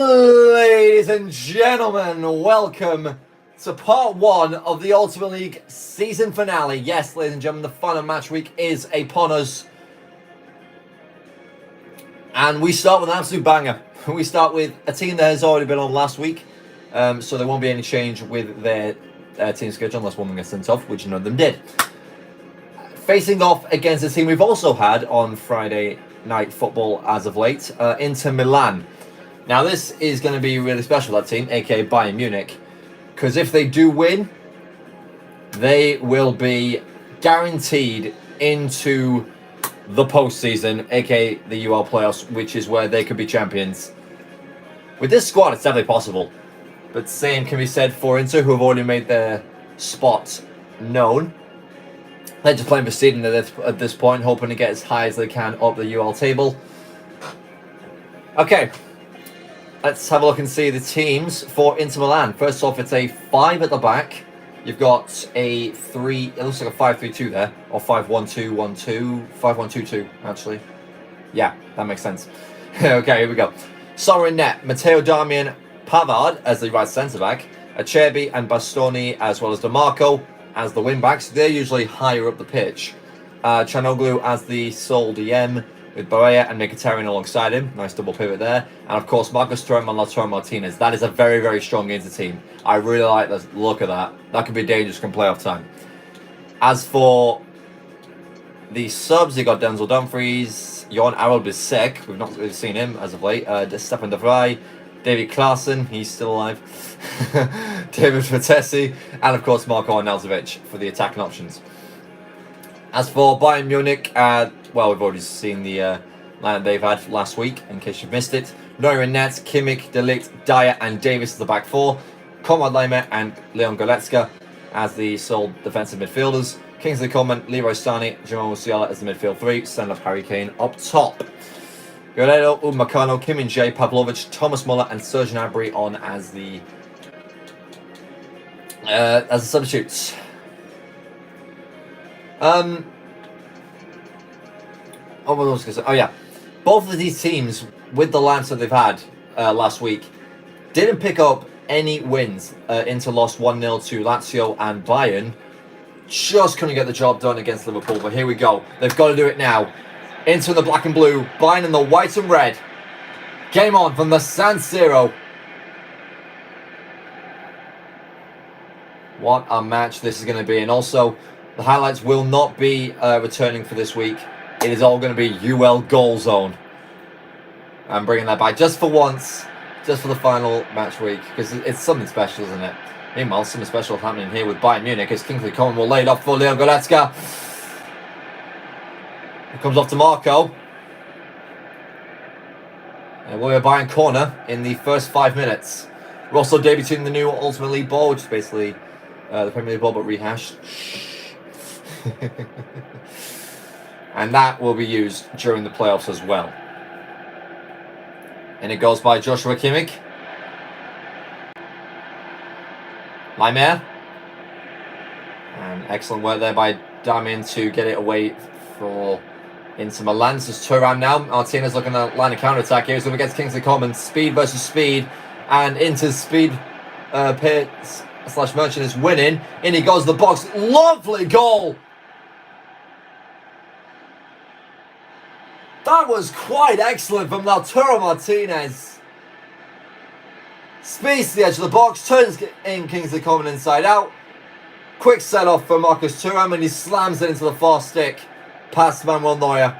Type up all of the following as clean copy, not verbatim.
Ladies and gentlemen, welcome to part one of the Ultimate League season finale. Yes, ladies and gentlemen, the final match week is upon us. And we start with an absolute banger. We start with a team that has already been on last week. So there won't be any change with their team schedule unless one of them gets sent off, which none of them did. Facing off against a team we've also had on Friday Night Football as of late, Inter Milan. Now, this is going to be really special, that team, aka Bayern Munich, because if they do win, they will be guaranteed into the postseason, aka the UL playoffs, which is where they could be champions. With this squad, it's definitely possible, but same can be said for Inter, who have already made their spot known. They're just playing for seeding at this point, hoping to get as high as they can up the UL table. Okay. Let's have a look and see the teams for Inter Milan. First off, it's a 5 at the back. You've got a 3, it looks like a 5-3-2 there, or 5-1-2-1-2, 5-1-2-2, actually. Yeah, that makes sense. Okay, here we go. Sara in net, Matteo Darmian Pavard as the right centre-back, Acerbi and Bastoni as well as DeMarco as the wing-backs. They're usually higher up the pitch. Chanoglu as the sole DM, with Barea and Mkhitaryan alongside him. Nice double pivot there. And of course, Marcus Thuram and Lautaro Martinez. That is a very, very strong Inter team. I really like the look of that. That could be dangerous come playoff time. As for the subs, you got Denzel Dumfries, Jon Arald Bisek. We've not really seen him as of late. Stefan de Vrij, David Klaassen, he's still alive. David Vertesi, and of course Marko Arnautovic for the attacking options. As for Bayern Munich, well, we've already seen the line they've had last week, in case you've missed it. Neuer in net, Kimmich, De Ligt, Dyer and Davis as the back four. Konrad Laimer and Leon Goretzka as the sole defensive midfielders. Kingsley Coman, Leroy Sané, Jamal Musiala as the midfield three. Send up Harry Kane up top. Guerrero, Upamecano, Kim Min-jae, Pavlovic, Thomas Muller and Serge Gnabry on as the substitutes. What was I going to say? Oh yeah, both of these teams with the lineups that they've had last week didn't pick up any wins. Inter lost 1-0 to Lazio and Bayern. Just couldn't get the job done against Liverpool, but here we go. They've got to do it now. Inter in the black and blue, Bayern in the white and red. Game on from the San Siro. What a match this is going to be. And also, the highlights will not be returning for this week. It is all going to be UL Goal Zone. I'm bringing that back just for once, just for the final match week, because it's something special, isn't it? Meanwhile, something special happening here with Bayern Munich as Kingsley Coman will lay it off for Leon Goretzka. It comes off to Marco. And we'll be a Bayern corner in the first 5 minutes. We're also debuting the new Ultimate League ball, which is basically the Premier League ball but rehashed. And that will be used during the playoffs as well. And it goes by Joshua Kimmich. Laimer. And excellent work there by Darmian to get it away for Inter Milan. This is Thuram now. Martinez looking to line a counter-attack here. He's going against Kingsley Coman. Speed versus speed. And Inter's speed /merchant is winning. In he goes to the box. Lovely goal! That was quite excellent from Lautaro Martinez. Speeds to the edge of the box, turns in Kingsley Coman inside out. Quick set off for Marcus Thuram and he slams it into the far stick past Manuel Neuer.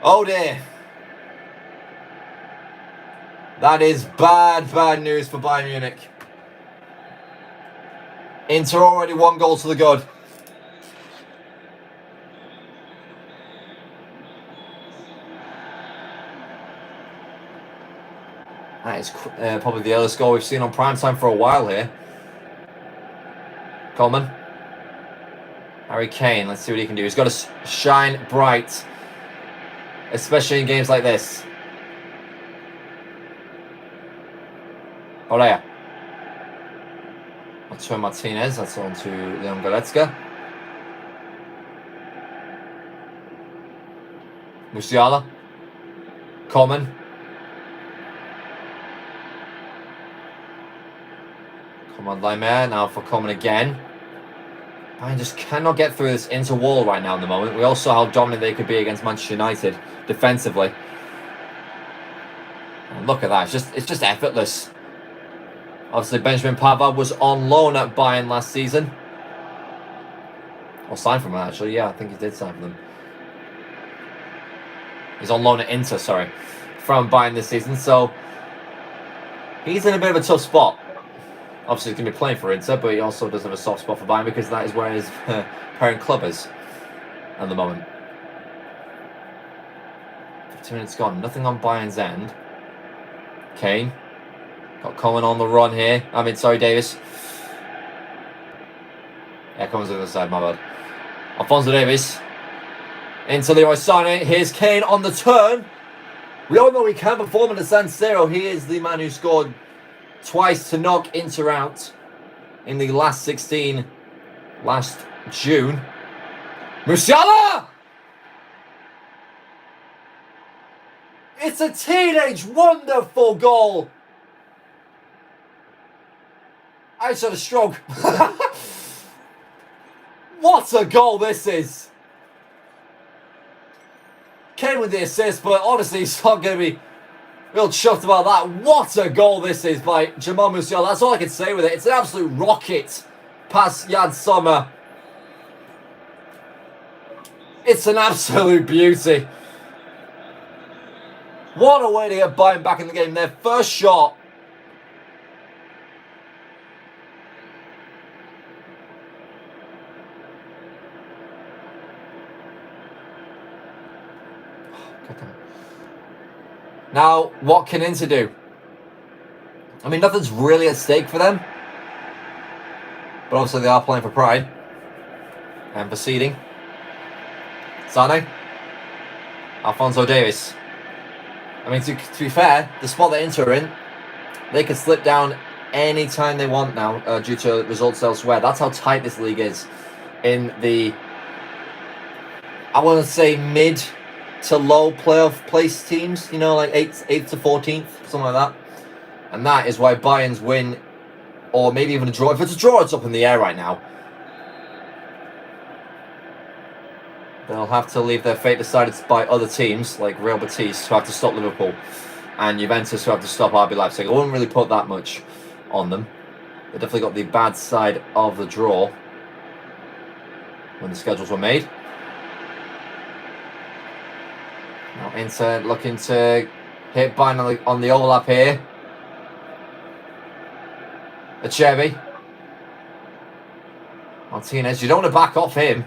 Oh dear. That is bad news for Bayern Munich. Inter already 1 goal to the good. That is probably the earliest goal we've seen on prime time for a while here. Coleman. Harry Kane, let's see what he can do. He's got to shine bright, especially in games like this. Olea. Lautaro Martinez, that's on to Leon Goretzka. Musiala. Coleman. Come on, Laimer, now for coming again. Bayern just cannot get through this Inter wall right now in the moment. We all saw how dominant they could be against Manchester United defensively. And look at that, it's just effortless. Obviously, Benjamin Pavard was on loan at Bayern last season. Or signed from them, actually. Yeah, I think he did sign for them. He's on loan at Inter, sorry, from Bayern this season. So, he's in a bit of a tough spot. Obviously, he's going to be playing for Inter, but he also does have a soft spot for Bayern because that is where his parent club is at the moment. 15 minutes gone. Nothing on Bayern's end. Kane. Got Coleman on the run here. Davis. Yeah, Coleman's on the other side, my bad. Alphonso Davies. Into Leroy Sané. Here's Kane on the turn. We all know he can perform in the San Siro. He is the man who scored twice to knock Inter out in the last 16 last June. Musiala! It's a teenage wonderful goal. I just had a stroke. What a goal this is. Kane with the assist, but honestly, he's not going to be real chuffed about that. What a goal this is by Jamal Musiala. That's all I can say with it. It's an absolute rocket past Jan Sommer. It's an absolute beauty. What a way to get Bayern back in the game. Their first shot. Now, what can Inter do? I mean, nothing's really at stake for them. But obviously they are playing for pride. And for seeding. Sané. Alphonso Davies. I mean, to be fair, the spot that Inter are in, they can slip down any time they want now due to results elsewhere. That's how tight this league is. In the, I want to say, mid to low playoff place teams, you know, like 8th to 14th, something like that. And that is why Bayern's win, or maybe even a draw. If it's a draw, it's up in the air right now. They'll have to leave their fate decided by other teams, like Real Betis, who have to stop Liverpool, and Juventus, who have to stop RB Leipzig. I wouldn't really put that much on them. They definitely got the bad side of the draw when the schedules were made. Now Inter looking to hit Bayern on the overlap here. Acerbi. Martinez, you don't want to back off him.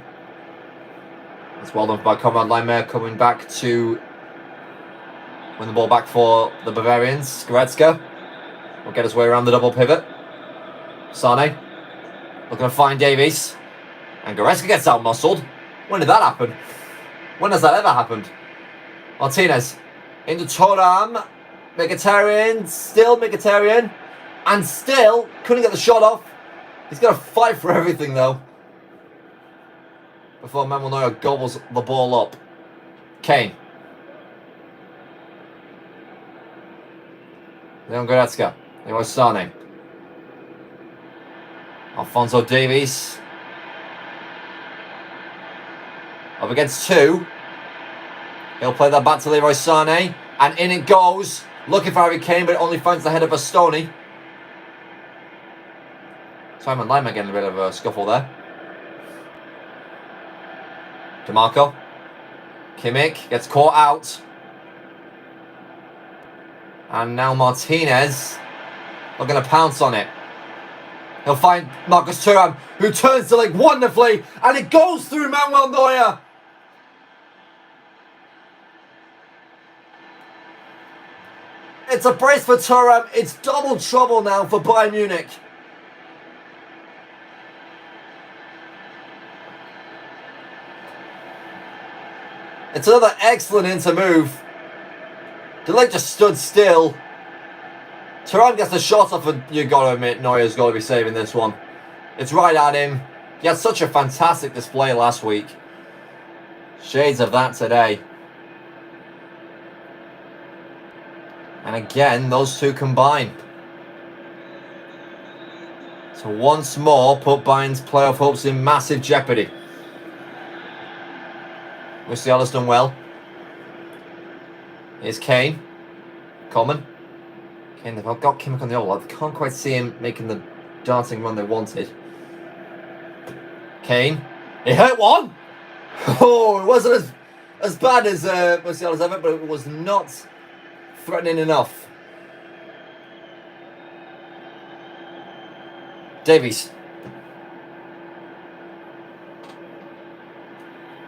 It's well done by Conrad Laimer coming back to win the ball back for the Bavarians. Goretzka will get his way around the double pivot. Sané looking to find Davies. And Goretzka gets out-muscled. When did that happen? When has that ever happened? Martinez into Thuram. Mkhitaryan. Still Mkhitaryan. And still couldn't get the shot off. He's got to fight for everything though. Before Manuel Neuer gobbles the ball up. Kane. Leon Goretzka. Leroy Sané. Alphonso Davies. Up against two. He'll play that back to Leroy Sané. And in it goes. Looking for Harry Kane, but it only finds the head of Bastoni. Simon Laimer getting a bit of a scuffle there. DeMarco. Kimmich gets caught out. And now Martinez looking to pounce on it. He'll find Marcus Thuram, who turns to leg wonderfully, and it goes through Manuel Neuer. It's a brace for Thuram. It's double trouble now for Bayern Munich. It's another excellent Inter move. The leg just stood still. Thuram gets the shot off, and you got to admit Neuer's got to be saving this one. It's right at him. He had such a fantastic display last week. Shades of that today. And again, those two combine. to once more put Bayern's playoff hopes in massive jeopardy. Musiala's done well. Here's Kane. Coleman. Kane, they've got Kimmich on the other line. Can't quite see him making the darting run they wanted. Kane. He hit one! Oh, it wasn't as bad as Musiala's ever, but it was not threatening enough. Davies.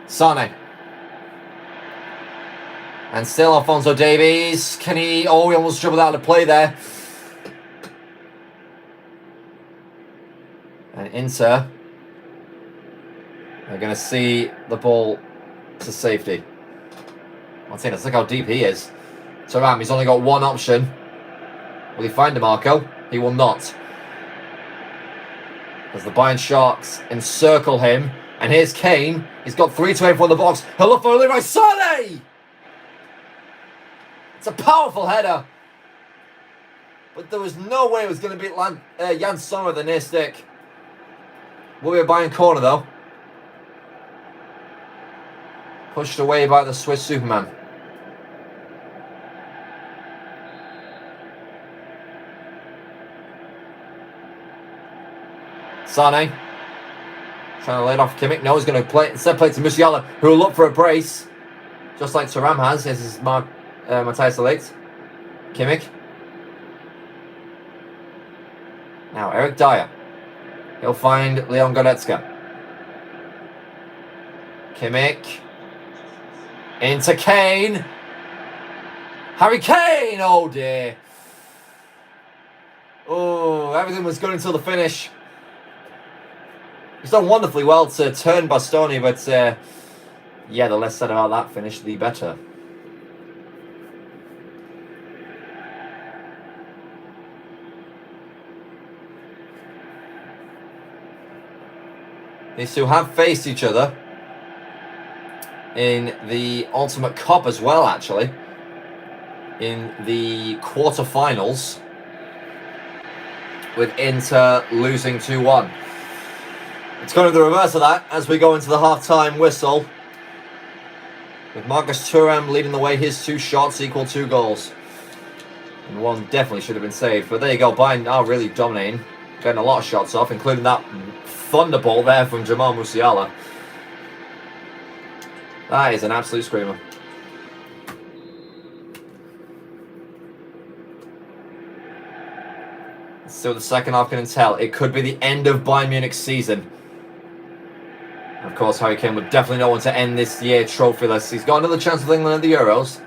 Sane. And still Alphonso Davies. Can he... Oh, he almost dribbled out of play there. And Inter are going to see the ball to safety. Martinez, look how deep he is. Thuram, he's only got one option. Will he find DeMarco? He will not. As the Bayern Sharks encircle him. And here's Kane. He's got 3 to aim for the box. He'll look for Leroy Sané! It's a powerful header. But there was no way it was going to beat Jan Sommer with the near stick. Will be a Bayern corner though. Pushed away by the Swiss Superman. Sane. Trying to lay it off Kimmich. No, he's going to play instead play to Musiala, who will look for a brace. Just like Thuram has. This is Matthias de Ligt. Kimmich. Now Eric Dyer. He'll find Leon Goretzka. Kimmich. Into Kane. Harry Kane! Oh dear. Oh, everything was good until the finish. He's done wonderfully well to turn Bastoni, but yeah, the less said about that finish, the better. These two have faced each other in the Ultimate Cup as well, actually. In the quarterfinals, with Inter losing 2-1. It's going to be the reverse of that as we go into the half-time whistle. With Marcus Thuram leading the way, his 2 shots equal 2 goals. And one definitely should have been saved. But there you go, Bayern are really dominating. Getting a lot of shots off, including that thunderbolt there from Jamal Musiala. That is an absolute screamer. Let's see what the second half can entail. It could be the end of Bayern Munich's season. Of course, Harry Kane would definitely not want to end this year trophyless. He's got another chance with England at the Euros,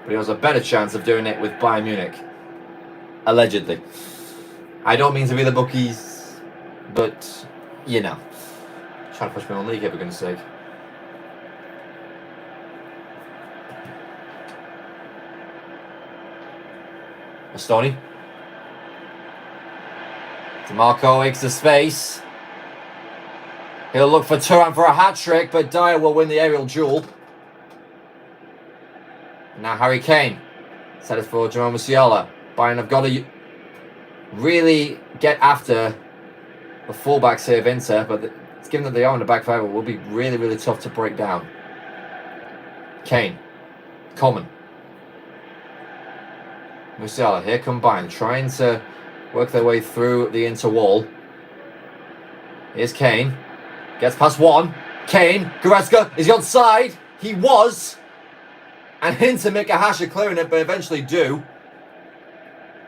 but he has a better chance of doing it with Bayern Munich. Allegedly. I don't mean to be the bookies, but, you know. Trying to push me on league here, for goodness sake. Bastoni. DeMarco makes the space. He'll look for Thuram for a hat-trick, but Dyer will win the aerial duel. Now Harry Kane. Set it for Jamal Musiala. Bayern have got to really get after the fullbacks here of Inter, but it's given that they are in the back five, it will be really, really tough to break down. Kane. Coleman. Musiala, here come Bayern, trying to work their way through the Inter wall. Here's Kane. Gets past one. Kane. Goretzka. Is he onside? He was. And Inter make a hash of clearing it, but eventually do.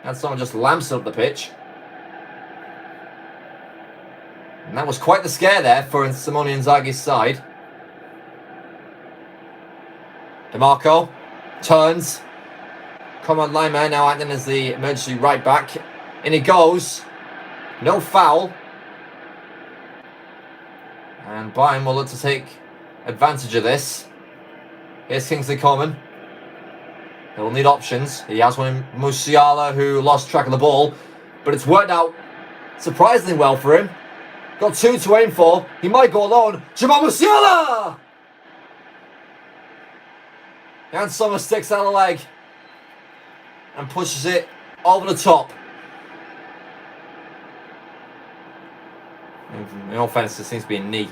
And someone just lamps up the pitch. And that was quite the scare there for Simone Inzaghi's side. DeMarco turns. Come on, lineman now acting as the emergency right back. In he goes. No foul. And Bayern will look to take advantage of this. Here's Kingsley Coman. He will need options. He has one in Musiala, who lost track of the ball. But it's worked out surprisingly well for him. Got 2 to aim for. He might go alone. Jamal Musiala! And Sommer sticks out of the leg. And pushes it over the top. In all offense, it seems to be a knee.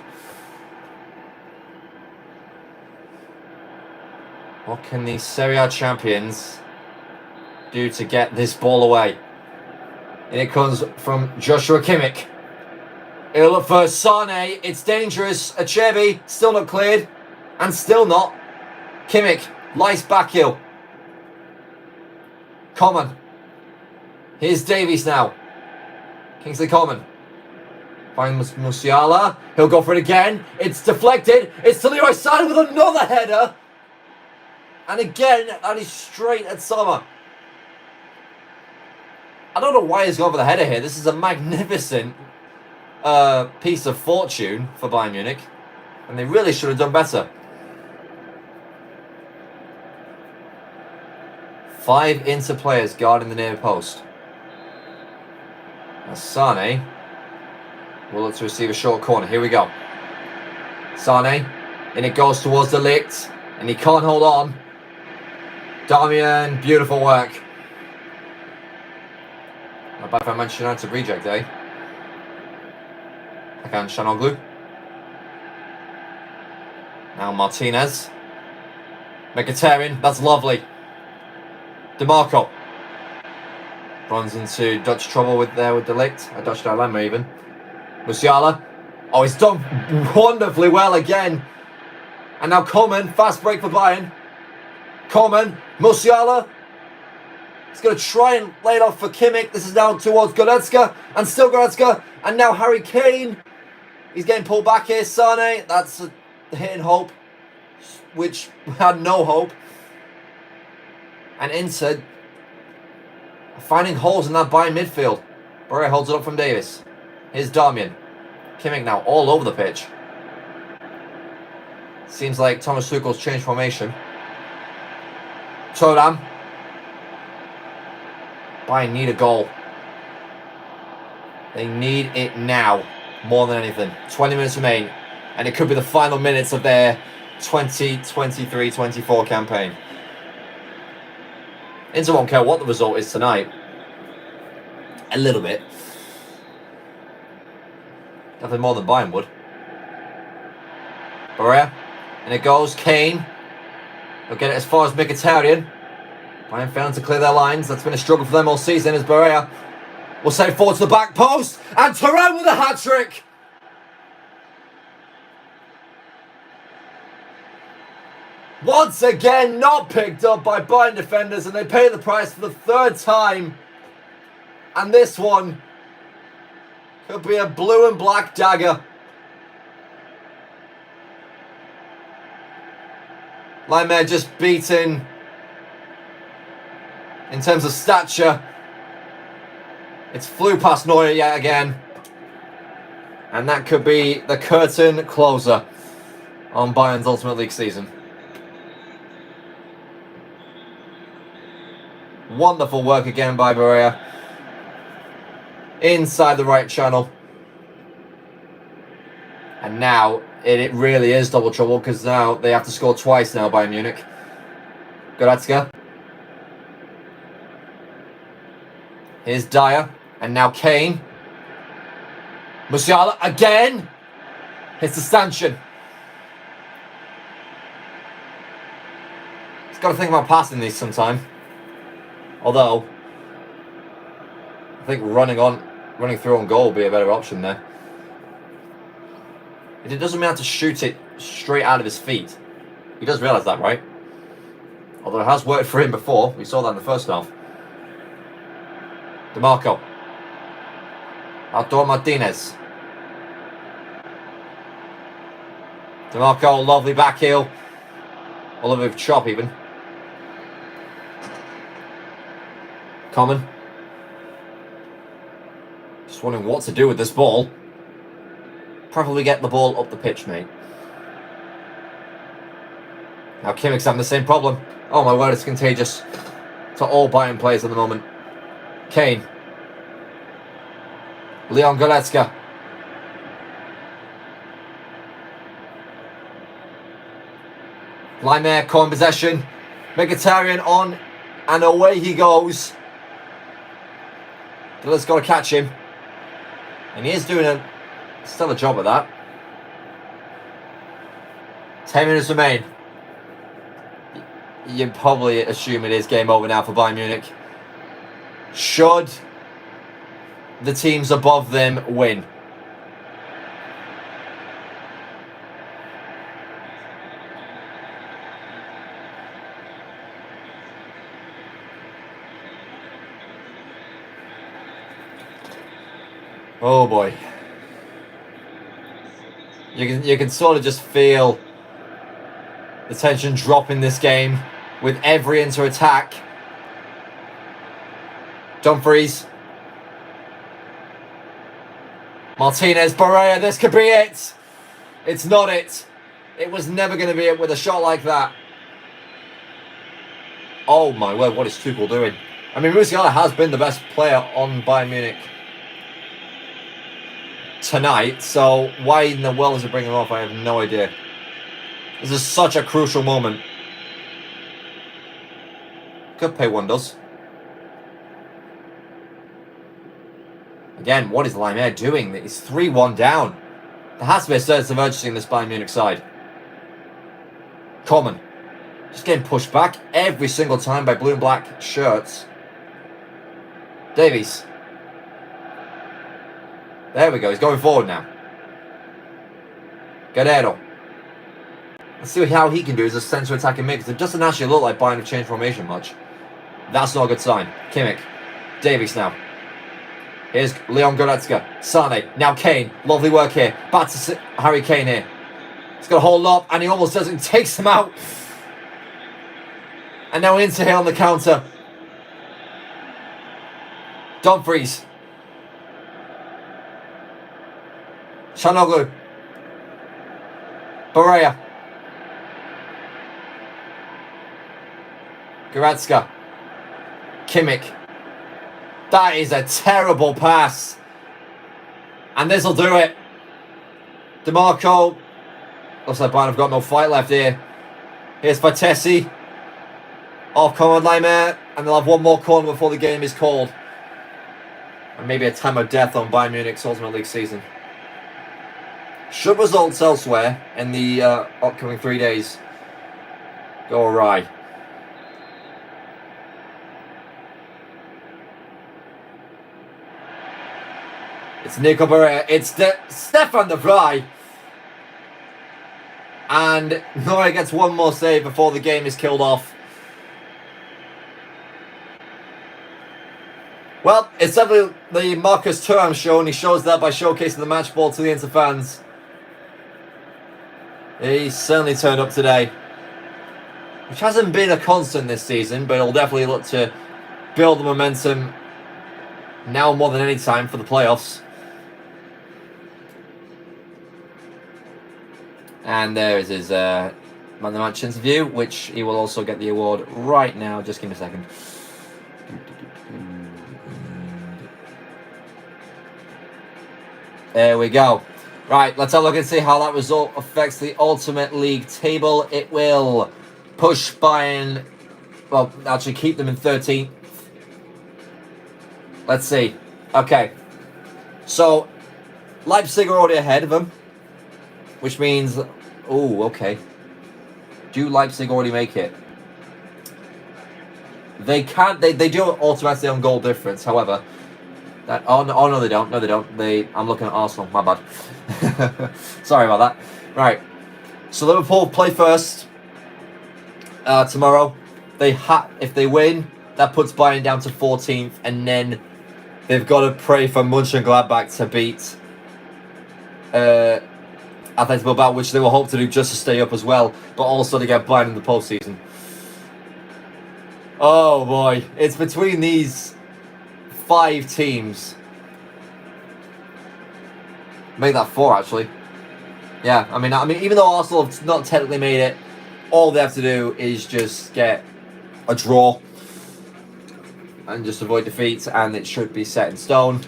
What can the Serie A champions do to get this ball away? And it comes from Joshua Kimmich. He'll look for Sane. It's dangerous. Acerbi still not cleared. And still not. Kimmich. Nice back heel. Coman. Here's Davies now. Kingsley Coman. Finds Musiala. He'll go for it again. It's deflected. It's to Leroy Sané with another header. And again, that is straight at Sommer. I don't know why he's gone for the header here. This is a magnificent piece of fortune for Bayern Munich. And they really should have done better. 5 Inter players guarding the near post. Now Sane will look to receive a short corner. Here we go. Sane. And it goes towards De Ligt. And he can't hold on. Darmian, beautiful work. Not bad for Manchester United reject, eh? Hakan Çalhanoğlu. Now Martinez. Mkhitaryan, that's lovely. DeMarco. Runs into Dutch trouble with De Ligt. A Dutch dilemma even. Musiala. Oh, he's done wonderfully well again. And now Coman, fast break for Bayern. Coman, Musiala. He's going to try and lay it off for Kimmich. This is now towards Goretzka. And still Goretzka. And now Harry Kane. He's getting pulled back here. Sane. That's a hit and hope. Which had no hope. And Inter finding holes in that Bayern midfield. Barre holds it up from Davis. Here's Darmian. Kimmich now all over the pitch. Seems like Thomas Tuchel's changed formation. Thuram. Bayern need a goal. They need it now, more than anything. 20 minutes remain, and it could be the final minutes of their 2023-24 campaign. Inter won't care what the result is tonight. A little bit. Nothing more than Bayern would. Barre. And it goes. Kane. They'll get it as far as Mkhitaryan. Bayern failing to clear their lines. That's been a struggle for them all season as Barre will send it forward to the back post. And Thuram with a hat-trick. Once again, not picked up by Bayern defenders, and they pay the price for the 3rd time. And this one could be a blue and black dagger. Laimer just beaten in terms of stature. It's flew past Neuer yet again. And that could be the curtain closer on Bayern's Ultimate League season. Wonderful work again by Barre. Inside the right channel. And now it really is double trouble because now they have to score twice now, Bayern Munich. Goretzka. Here's Dyer. And now Kane. Musiala again. Hits the stanchion. He's got to think about passing these sometime. Although, I think running through on goal would be a better option there. It doesn't mean to shoot it straight out of his feet. He does realise that, right? Although it has worked for him before. We saw that in the first half. DeMarco. Artur Martinez. DeMarco, lovely back heel. A little bit of chop even. Coman. Just wondering what to do with this ball. Probably get the ball up the pitch, mate. Now Kimmich's having the same problem. Oh my word, it's contagious to all Bayern players at the moment. Kane. Leon Goretzka. Laimer, caught in possession. Mkhitaryan on, and away he goes. Diller's got to catch him. And he is doing a Still a job at that. 10 minutes remain. You probably assume it is game over now for Bayern Munich. Should the teams above them win? Oh boy. You can sort of just feel the tension drop in this game with every inter-attack. Dumfries. Martinez, Barrea, this could be it. It's not it. It was never going to be it with a shot like that. Oh my word, what is Tuchel doing? I mean, Musiala has been the best player on Bayern Munich tonight, so why in the world is he bringing him off? I have no idea. This is such a crucial moment. Could pay wonders. Again, what is Laimer doing? It's 3-1 down. There has to be a sense of urgency in this Bayern Munich side. Common. Just getting pushed back every single time by blue and black shirts. Davies. There we go. He's going forward now. Guerrero. Let's see how he can do as a centre attacking mid, because it doesn't actually look like Bayern have changed formation much. That's not a good sign. Kimmich. Davies now. Here's Leon Goretzka. Sane. Now Kane. Lovely work here. Back to Harry Kane here. He's got a hold up, and he almost doesn't. Takes him out. And now into here on the counter. Dumfries. Çalhanoğlu. Barrea. Goretzka. Kimmich. That is a terrible pass. And this will do it. DeMarco. Looks like Bayern have got no fight left here. Here's Vitesse. Off come on Laimer. And they'll have one more corner before the game is called. And maybe a time of death on Bayern Munich's Ultimate League season. Should results elsewhere in the upcoming 3 days go awry. It's Nico Barrea. It's Stefan de Vrij. And Neuer gets one more save before the game is killed off. Well, it's definitely the Marcus Thuram show, and he shows that by showcasing the match ball to the Inter fans. He certainly turned up today, which hasn't been a constant this season, but he'll definitely look to build the momentum now more than any time for the playoffs. And there is his Man of the Match interview, which he will also get the award right now. Just give me a second. There we go. Right, let's have a look and see how that result affects the Ultimate League table. It will push Bayern, well, actually keep them in 13th. Let's see. Okay. So, Leipzig are already ahead of them, which means, oh, okay. Do Leipzig already make it? They can't, they do it automatically on goal difference, however. Oh no, they don't. No, they don't. I'm looking at Arsenal. My bad. Sorry about that. Right. So Liverpool play first tomorrow. If they win, that puts Bayern down to 14th, and then they've got to pray for Mönchengladbach to beat Athletic Bilbao, which they will hope to do just to stay up as well, but also to get Bayern in the postseason. Oh boy, it's between these 5 teams. Make that 4 actually. Yeah, I mean, even though Arsenal have not technically made it, all they have to do is just get a draw and just avoid defeat, and it should be set in stone.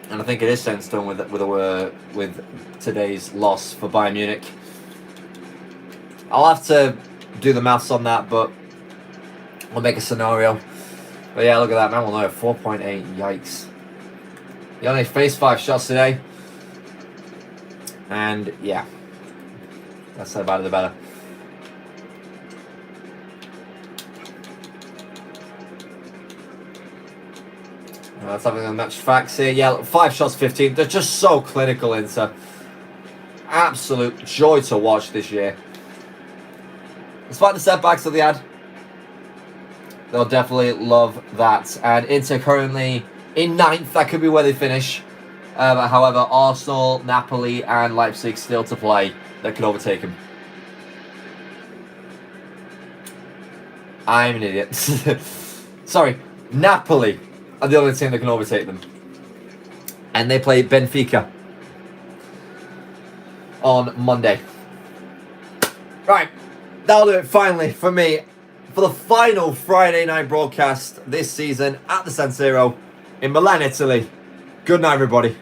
And I think it is set in stone with today's loss for Bayern Munich. I'll have to do the maths on that, but we'll make a scenario. But yeah, look at that. Man will know 4.8. Yikes. He only faced 5 shots today. And yeah, that's the better the better. Let's have a match facts here. Yeah, 5 shots, 15. They're just so clinical, Inter. Absolute joy to watch this year. Despite the setbacks that they had, they'll definitely love that. And Inter currently in 9th. That could be where they finish. However, Arsenal, Napoli, and Leipzig still to play that could overtake them. I'm an idiot. Sorry, Napoli are the only team that can overtake them. And they play Benfica on Monday. Right, that'll do it finally for me for the final Friday night broadcast this season at the San Siro in Milan, Italy. Good night, everybody.